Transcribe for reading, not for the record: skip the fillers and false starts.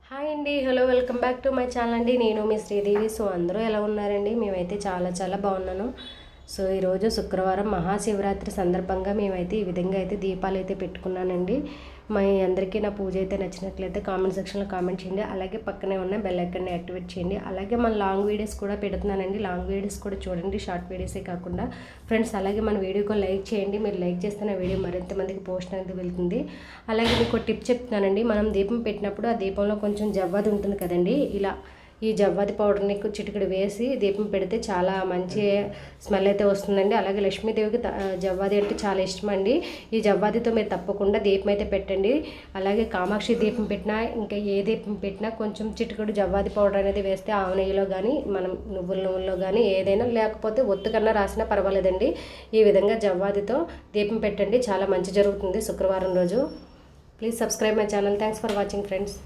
Hi అండి, hello, welcome back to my channel అండి. నేను మీ శ్రీదేవి. సో అందరూ ఎలా ఉన్నారండి? మేమైతే చాలా బాగున్నాను. సో ఈరోజు శుక్రవారం మహాశివరాత్రి సందర్భంగా మేమైతే ఈ విధంగా అయితే దీపాలు అయితే పెట్టుకున్నానండి. మా అందరికీ నా పూజ అయితే నచ్చినట్లయితే కామెంట్ సెక్షన్లో కామెంట్ చేయండి. అలాగే పక్కనే ఉన్న బెల్ ఐకాన్ని యాక్టివేట్ చేయండి. అలాగే మన లాంగ్ వీడియోస్ కూడా పెడుతున్నానండి. లాంగ్ వీడియోస్ కూడా చూడండి, షార్ట్ వీడియోసే కాకుండా ఫ్రెండ్స్. అలాగే మన వీడియోకి లైక్ చేయండి. మీరు లైక్ చేస్తే నా వీడియో మరింత మందికి పోస్ట్ అనేది వెళ్తుంది. అలాగే మీకు టిప్ చెప్తున్నానండి. మనం దీపం పెట్టినప్పుడు ఆ దీపంలో కొంచెం జవ్వాది ఉంటుంది కదండి, ఇలా ఈ జవ్వాది పౌడర్ని చిటికెడు వేసి దీపం పెడితే చాలా మంచి స్మెల్ అయితే వస్తుందండి. అలాగే లక్ష్మీదేవికి జవ్వాది అంటే చాలా ఇష్టం అండి. ఈ జవ్వాదితో మీరు తప్పకుండా దీపం అయితే పెట్టండి. అలాగే కామాక్షి దీపం పెట్టినా ఇంకా ఏ దీపం పెట్టినా కొంచెం చిటికెడు జవ్వాది పౌడర్ అనేది వేస్తే ఆవు నెయ్యిలో కానీ మనం నువ్వుల నూనెలో కానీ ఏదైనా, లేకపోతే ఒత్తు కన్నా రాసినా పర్వాలేదండి. ఈ విధంగా జవ్వాదితో దీపం పెట్టండి, చాలా మంచి జరుగుతుంది శుక్రవారం రోజు. Please subscribe my channel. Thanks for watching friends.